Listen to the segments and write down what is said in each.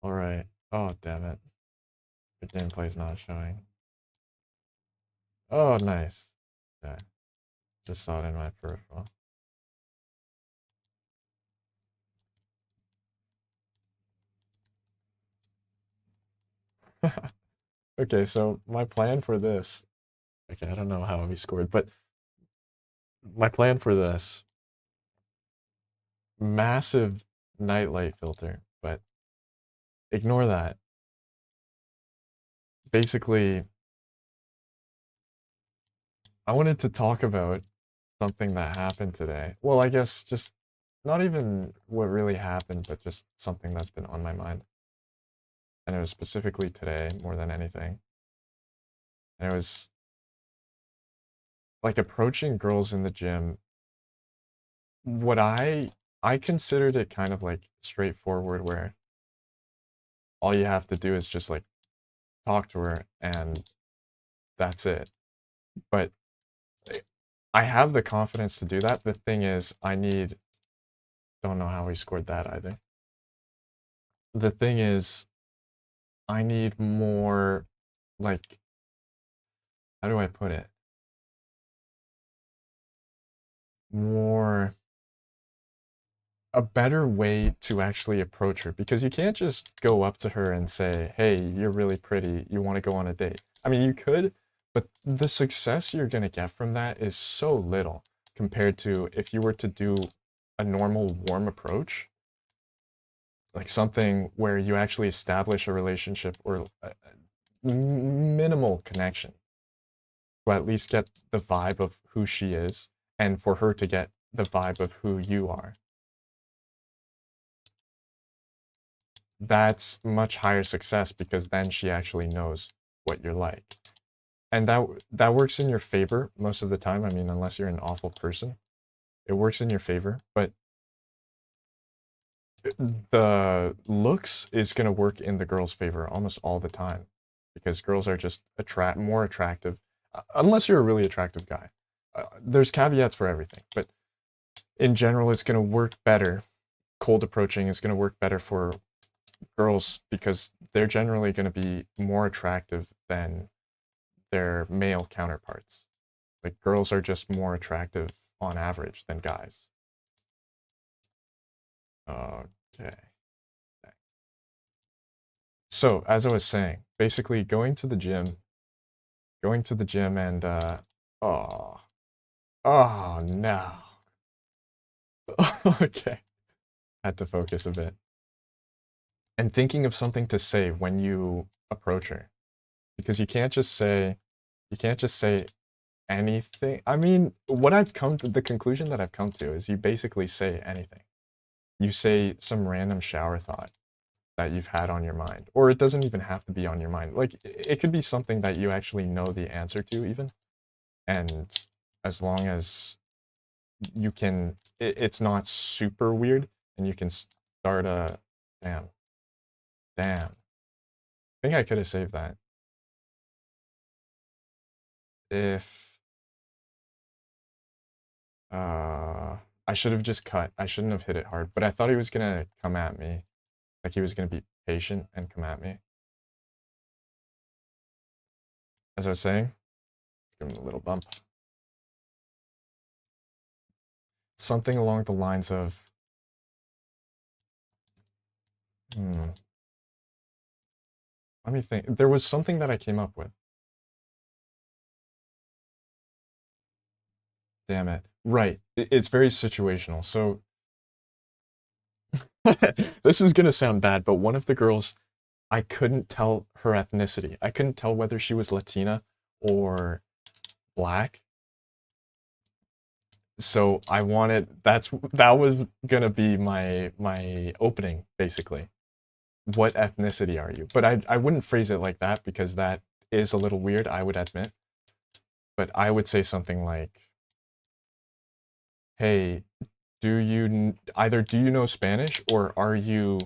Alright. Oh, damn it. The gameplay's not showing. Oh, nice. Yeah, just saw it in my peripheral. Okay, so my plan for this. Okay, I don't know how we scored, but my plan for this massive nightlight filter, but ignore that. Basically, I wanted to talk about something that happened today. Well, I guess just not even what really happened, but just something that's been on my mind. And it was specifically today more than anything. And it was like approaching girls in the gym. What I considered it kind of like straightforward where all you have to do is just like talk to her and that's it. But I have the confidence to do that. The thing is, don't know how he scored that either. The thing is, I need more, like, how do I put it? More, a better way to actually approach her because you can't just go up to her and say, hey, you're really pretty. You want to go on a date? I mean, you could, but the success you're going to get from that is so little compared to if you were to do a normal warm approach, like something where you actually establish a relationship or a minimal connection to at least get the vibe of who she is and for her to get the vibe of who you are. That's much higher success because then she actually knows what you're like. And that works in your favor most of the time. I mean, unless you're an awful person, it works in your favor, but the looks is going to work in the girl's favor almost all the time because girls are just more attractive unless you're a really attractive guy. There's caveats for everything, but in general it's going to work better. Cold approaching is going to work better for girls because they're generally going to be more attractive than their male counterparts. Like girls are just more attractive on average than guys. Okay. So, as I was saying, basically going to the gym and oh, oh no. Okay. Had to focus a bit. And thinking of something to say when you approach her because you can't just say anything. I mean, what I've come to the conclusion that I've come to is you basically say anything. You say some random shower thought that you've had on your mind, or it doesn't even have to be on your mind. Like it could be something that you actually know the answer to, even. And as long as you can, it's not super weird, and you can start a damn, damn. I think I could have saved that if I should have just cut. I shouldn't have hit it hard, but I thought he was gonna come at me. Like he was gonna be patient and come at me. As I was saying, give him a little bump. Something along the lines of, hmm, let me think. There was something that I came up with. Damn it. Right. It's very situational. So this is gonna sound bad, but one of the girls, I couldn't tell her ethnicity. I couldn't tell whether she was Latina or black. So I wanted that was gonna be my opening basically. What ethnicity are you? But I wouldn't phrase it like that because that is a little weird, I would admit. But I would say something like, "Hey, either do you know Spanish or are you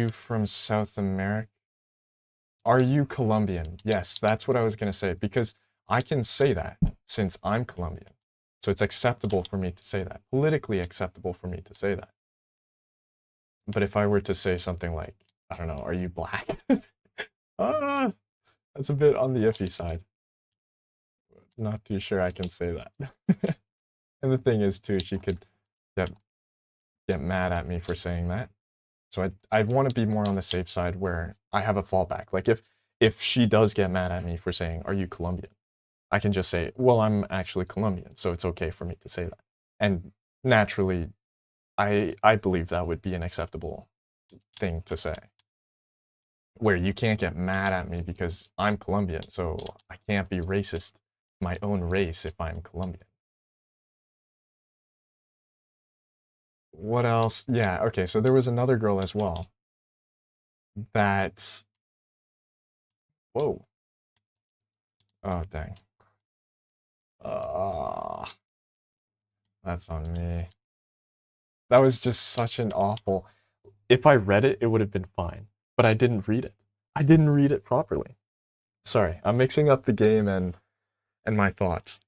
from South America? Are you Colombian?" Yes, that's what I was going to say because I can say that since I'm Colombian. So it's acceptable for me to say that. Politically acceptable for me to say that. But if I were to say something like, I don't know, are you black? Ah, that's a bit on the iffy side. Not too sure I can say that. And the thing is, too, she could get, get mad at me for saying that. So I'd want to be more on the safe side where I have a fallback. Like if she does get mad at me for saying, "Are you Colombian?" I can just say, "Well, I'm actually Colombian, so it's okay for me to say that." And naturally, I believe that would be an acceptable thing to say. Where you can't get mad at me because I'm Colombian, so I can't be racist my own race if I'm Colombian. What else? Yeah, okay, so there was another girl as well that, whoa, oh dang. Ah, that's on me. That was just such an awful. If I read it, it would have been fine, but I didn't read it. I didn't read it properly. Sorry, I'm mixing up the game and my thoughts.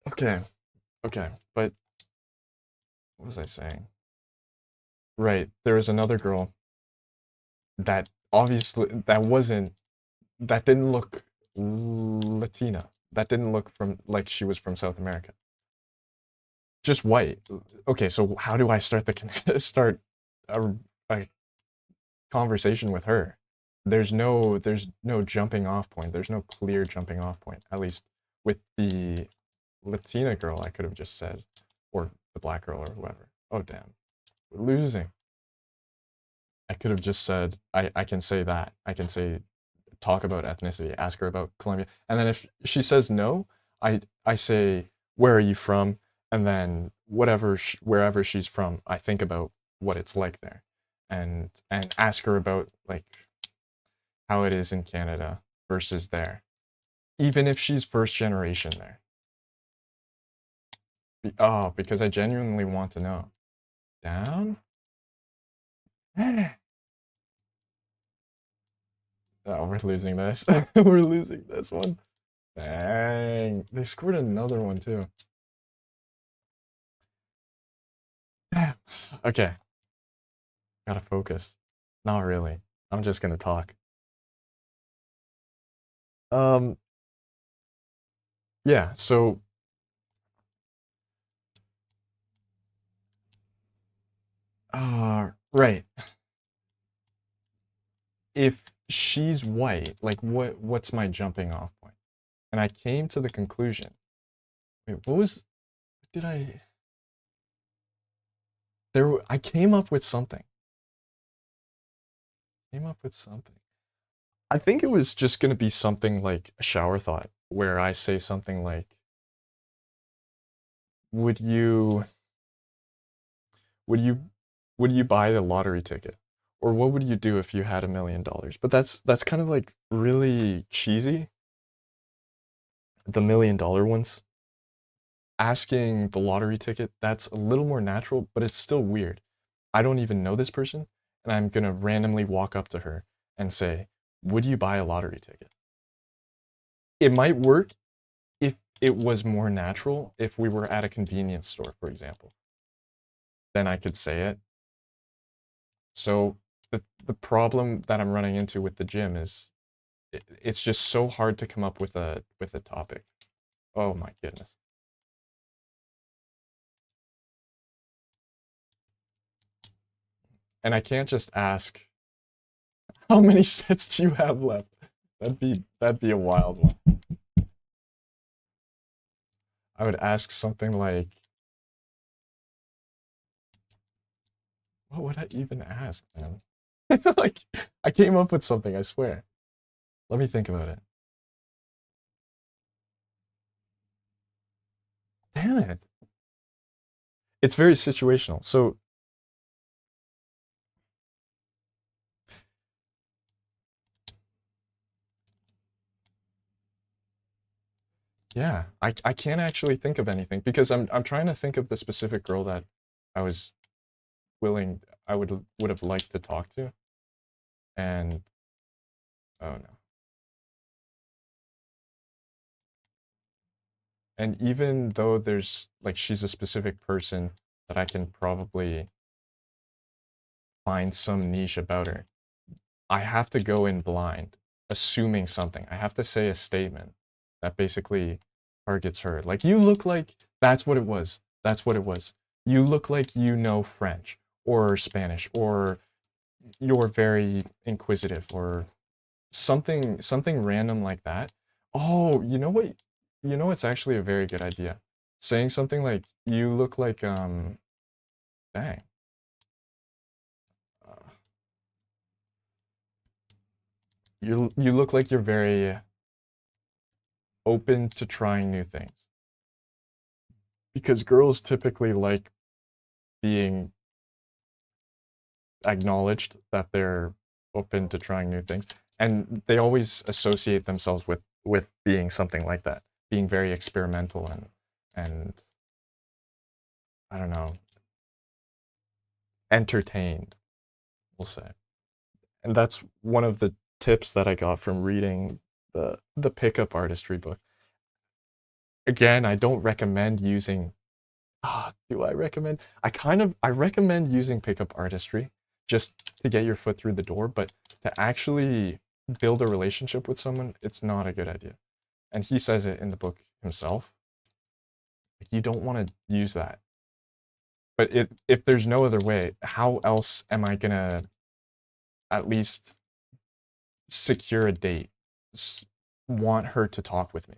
Okay, okay, but what was I saying? Right, there was another girl that obviously that didn't look Latina. That didn't look from like she was from South America. Just white. Okay, so how do I start the start a conversation with her? There's no jumping off point. There's no clear jumping off point. At least with the Latina girl, I could have just said, or the black girl or whoever. Oh damn, we're losing. I could have just said, I can say that. I can say talk about ethnicity, ask her about Colombia. And then if she says no, I say, where are you from? And then wherever she's from, I think about what it's like there, and ask her about like how it is in Canada versus there, even if she's first generation there. Oh, because I genuinely want to know. Down? Oh, we're losing this. We're losing this one. Dang. They scored another one too. Okay, gotta focus. Not really. I'm just gonna talk. Um, yeah, so right. If she's white, like what's my jumping off point? And I came to the conclusion. Wait, what did I came up with something. Came up with something. I think it was just gonna be something like a shower thought, where I say something like, "Would you would you would you buy the lottery ticket? Or what would you do if you had $1 million?" But that's kind of like really cheesy, the $1 million ones. Asking the lottery ticket, that's a little more natural, but it's still weird. I don't even know this person, and I'm gonna randomly walk up to her and say, "Would you buy a lottery ticket?" It might work if it was more natural, if we were at a convenience store, for example. Then I could say it. So the problem that I'm running into with the gym is it's just so hard to come up with a topic. Oh my goodness. And I can't just ask, how many sets do you have left? That'd be a wild one. I would ask something like, what would I even ask, man? Like, I came up with something, I swear. Let me think about it. Damn it. It's very situational. So, yeah, I can't actually think of anything because I'm trying to think of the specific girl that I was I would have liked to talk to, and oh no. And even though there's like she's a specific person that I can probably find some niche about her. I have to go in blind, assuming something. I have to say a statement that basically targets her. Like, you look like that's what it was. That's what it was. You look like you know French or Spanish, or you're very inquisitive, or something random like that. Oh, you know what? You know it's actually a very good idea. Saying something like, you look like dang. Uh, you look like you're very open to trying new things. Because girls typically like being acknowledged that they're open to trying new things, and they always associate themselves with being something like that, being very experimental and I don't know, entertained, we'll say. And that's one of the tips that I got from reading the pickup artistry book. Again, I don't recommend using. Do I recommend? I recommend using pickup artistry just to get your foot through the door, but to actually build a relationship with someone, it's not a good idea. And he says it in the book himself. Like, you don't want to use that. But if there's no other way, how else am I gonna at least secure a date? Want her to talk with me.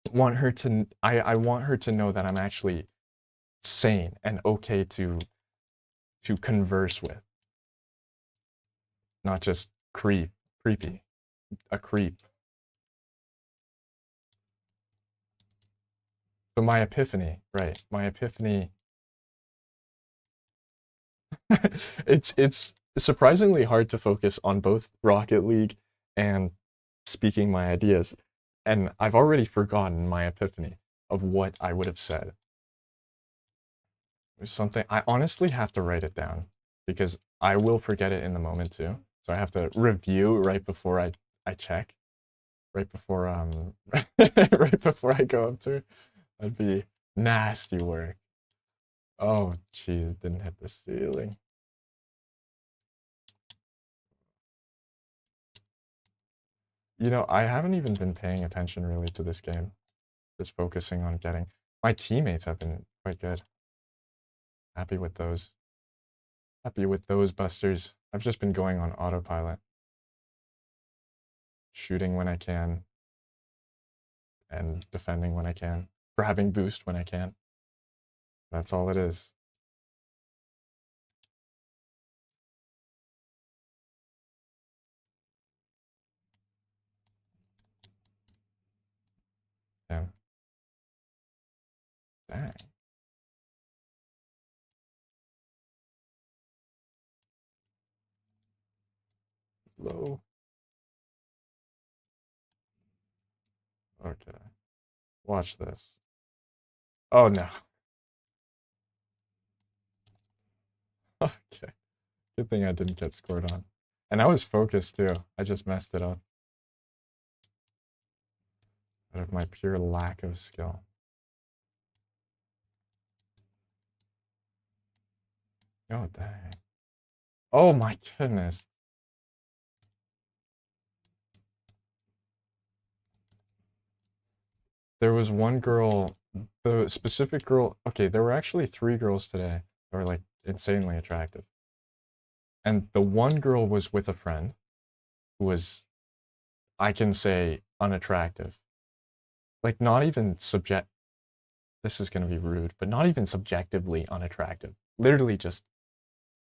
I want her to know that I'm actually sane and okay to converse with, not just creepy, a creep. So my epiphany, right? My epiphany. It's surprisingly hard to focus on both Rocket League and speaking my ideas, and I've already forgotten my epiphany of what I would have said. It was something I honestly have to write it down because I will forget it in the moment too. So I have to review right before I check, right before right before I go up to her. That'd be nasty work. Oh, jeez, didn't hit the ceiling. You know, I haven't even been paying attention really to this game. Just focusing on getting. My teammates have been quite good. Happy with those. Happy with those busters. I've just been going on autopilot. Shooting when I can and defending when I can. Grabbing boost when I can. That's all it is. Yeah. Dang. Low. Okay. Watch this. Oh no. Okay. Good thing I didn't get scored on. And I was focused too. I just messed it up. Out of my pure lack of skill. Oh dang. Oh my goodness. There was one girl, the specific girl. Okay, there were actually three girls today that were like insanely attractive. And the one girl was with a friend who was, I can say, unattractive. Like, not even subject. This is going to be rude, but not even subjectively unattractive. Literally just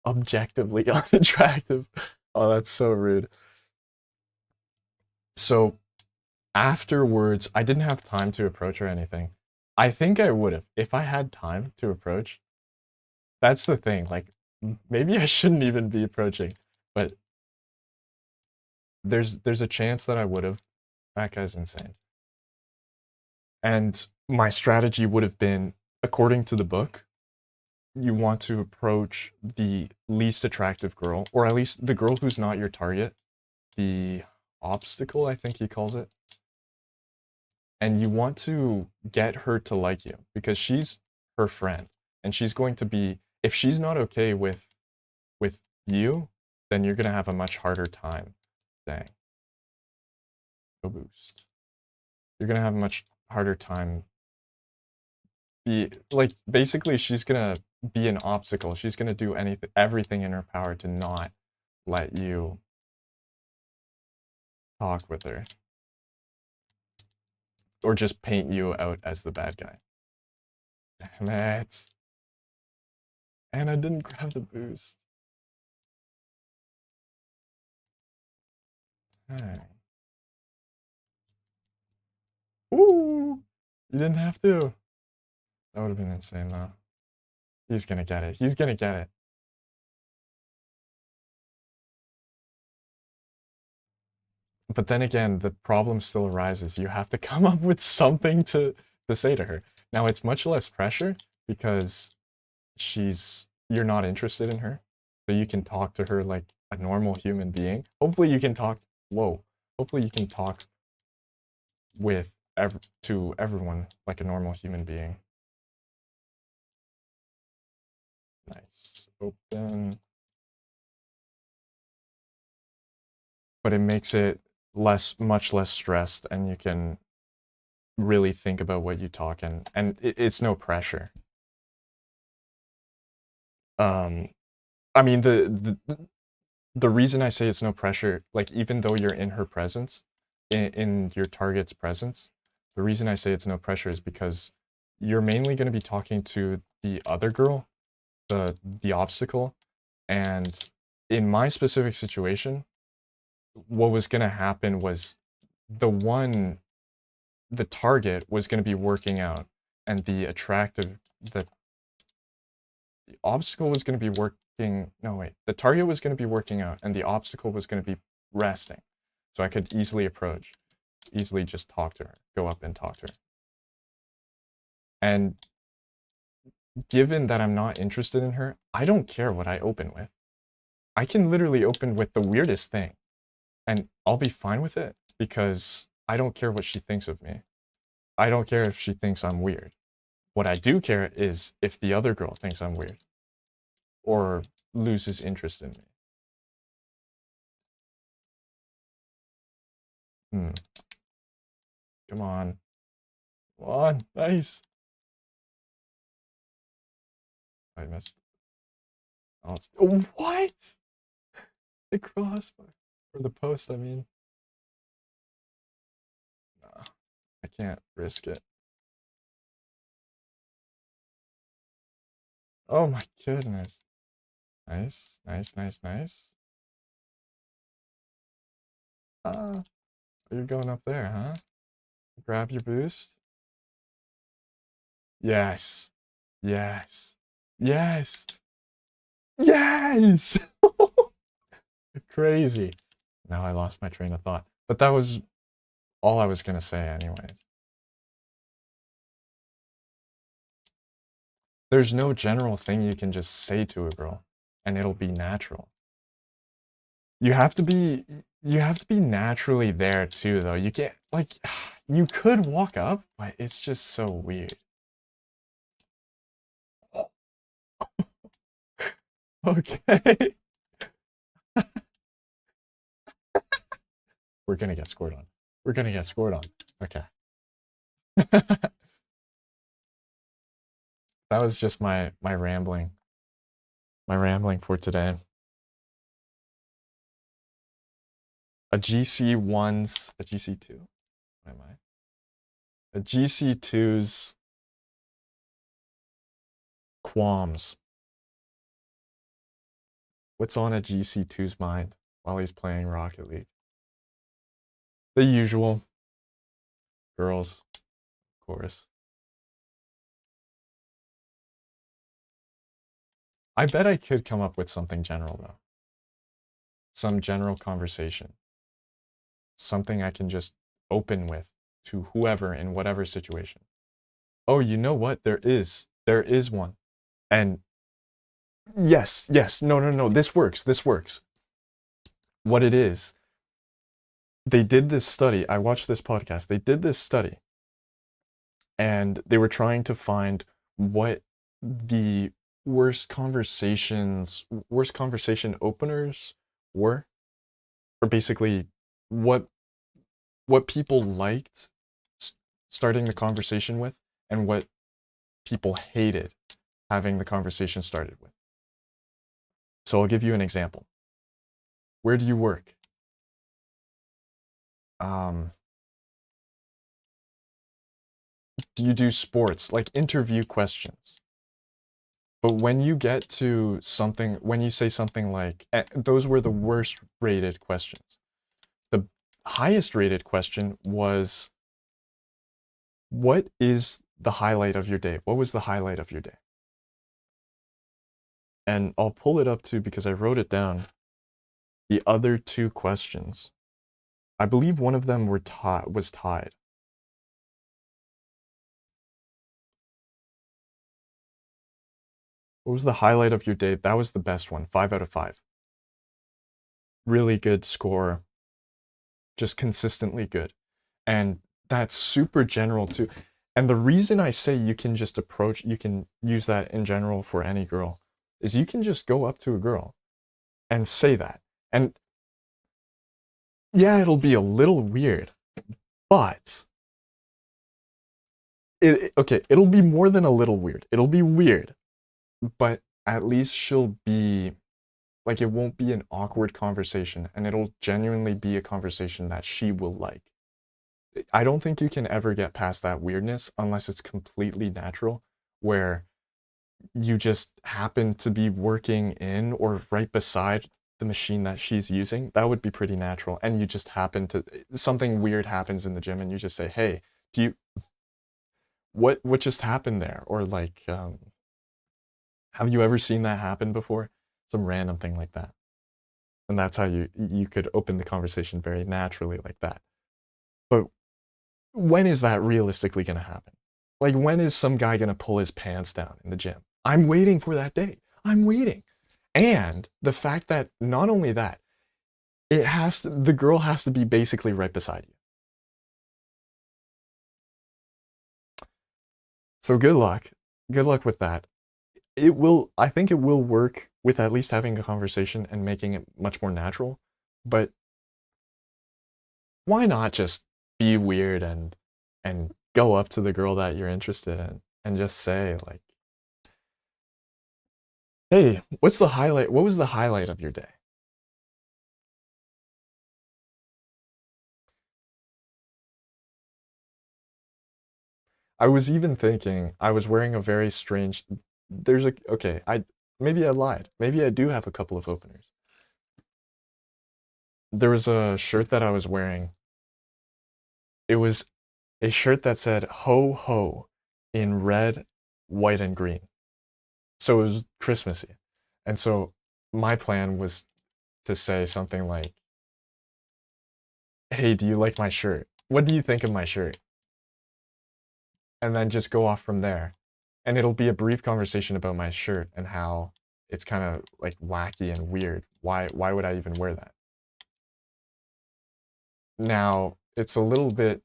objectively unattractive. Oh, that's so rude. So afterwards, I didn't have time to approach or anything. I think I would have if I had time to approach. That's the thing. Like, maybe I shouldn't even be approaching, but there's a chance that I would have. That guy's insane. And my strategy would have been, according to the book, you want to approach the least attractive girl, or at least the girl who's not your target, the obstacle, I think he calls it. And you want to get her to like you because she's her friend. And she's going to be, if she's not okay with with you, then you're gonna have a much harder time. Dang. Go boost. You're gonna have a much harder time. Basically, she's gonna be an obstacle. She's gonna do everything in her power to not let you talk with her. Or just paint you out as the bad guy. Damn it. And I didn't grab the boost. Dang. Ooh! You didn't have to. That would have been insane, though. He's gonna get it. He's gonna get it. But then again, the problem still arises. You have to come up with something to say to her. Now, it's much less pressure because you're not interested in her. So you can talk to her like a normal human being. Hopefully you can talk, hopefully you can talk to everyone like a normal human being. Nice. Open. But it makes it much less stressed, and you can really think about what you talk, and it's no pressure. I mean, the reason I say it's no pressure, like even though you're in her presence, in your target's presence, the reason I say it's no pressure is because you're mainly going to be talking to the other girl, the obstacle, and in my specific situation, what was going to happen was the target was going to be working out, and the obstacle was going to be working. No, wait. The target was going to be working out, and the obstacle was going to be resting. So I could easily just talk to her, go up and talk to her. And given that I'm not interested in her, I don't care what I open with. I can literally open with the weirdest thing, and I'll be fine with it because I don't care what she thinks of me. I don't care if she thinks I'm weird. What I do care is if the other girl thinks I'm weird or loses interest in me. Come on. Come on. Nice. I missed. Oh, what? The crossbar. Or the post, I mean. Nah, I can't risk it. Oh my goodness. Nice, nice, nice, nice. Ah, you're going up there, huh? Grab your boost. Yes. Yes. Yes. Yes! Crazy. Now I lost my train of thought. But that was all I was going to say anyways. There's no general thing you can just say to a girl and it'll be natural. You have to be naturally there too though. You can't you could walk up, but it's just so weird. Okay. We're gonna get scored on. We're gonna get scored on. Okay. That was just my rambling. My rambling for today. A GC1's a GC2. What am I? A GC2's qualms. What's on a GC2's mind while he's playing Rocket League? The usual. Girls, of course. I bet I could come up with something general, though. Some general conversation. Something I can just open with to whoever in whatever situation. Oh, you know what? There is one. And yes, no, this works. What it is, they did this study. I watched this podcast. They did this study. And they were trying to find what the worst conversation openers were, or basically what people liked starting the conversation with, and what people hated having the conversation started with. So I'll give you an example. Where do you work? Do you do sports? Like interview questions. But when you get to something, when you say something like, those were the worst rated questions. The highest rated question was, what is the highlight of your day? What was the highlight of your day? And I'll pull it up too because I wrote it down. The other two questions, I believe one of them was tied. What was the highlight of your day? That was the best one, 5 out of 5. Really good score, just consistently good. And that's super general too. And the reason I say you can use that in general for any girl is you can just go up to a girl and say that. And yeah, it'll be a little weird, but it'll be more than a little weird. It'll be weird, but at least she'll be like, it won't be an awkward conversation, and it'll genuinely be a conversation that she will like. I don't think you can ever get past that weirdness unless it's completely natural, where you just happen to be working in or right beside the machine that she's using. That would be pretty natural. And you just happen to, something weird happens in the gym and you just say, hey, what just happened there? Or like, have you ever seen that happen before? Some random thing like that. And that's how you could open the conversation very naturally like that. But when is that realistically going to happen? Like, when is some guy going to pull his pants down in the gym? I'm waiting for that day. I'm waiting. And the fact that not only that, the girl has to be basically right beside you. So good luck. Good luck with that. I think it will work with at least having a conversation and making it much more natural. But why not just be weird and go up to the girl that you're interested in and just say like, hey, what's the highlight? What was the highlight of your day? I was even thinking I was wearing a very strange. Okay, maybe I lied. Maybe I do have a couple of openers. There was a shirt that I was wearing. It was a shirt that said "Ho Ho" in red, white, and green. So it was Christmassy. And so my plan was to say something like, hey, do you like my shirt? What do you think of my shirt? And then just go off from there. And it'll be a brief conversation about my shirt and how it's kind of like wacky and weird. Why would I even wear that? Now, it's a little bit,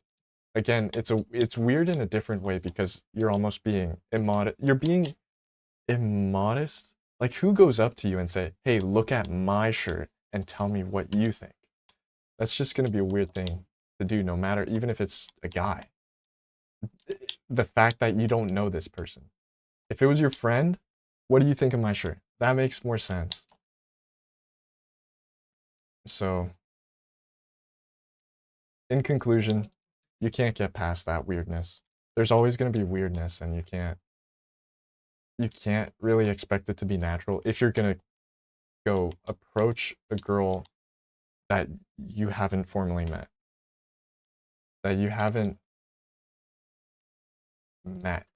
again, it's weird in a different way because you're almost being immodest. You're being immodest. Like, who goes up to you and say, "Hey, look at my shirt and tell me what you think"? That's just going to be a weird thing to do, no matter, even if it's a guy. The fact that you don't know this person. If it was your friend, what do you think of my shirt? That makes more sense. So, in conclusion, you can't get past that weirdness. There's always going to be weirdness, and you can't really expect it to be natural if you're going to go approach a girl that you haven't formally met, that you haven't met.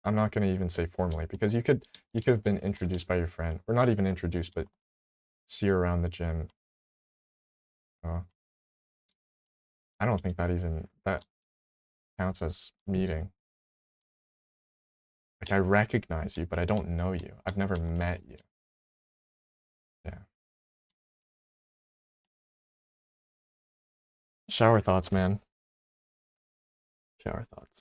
I'm not going to even say formally because you could have been introduced by your friend, or not even introduced, but see her around the gym. Uh, I don't think that counts as meeting. Like, I recognize you, but I don't know you. I've never met you. Yeah. Shower thoughts, man. Shower thoughts.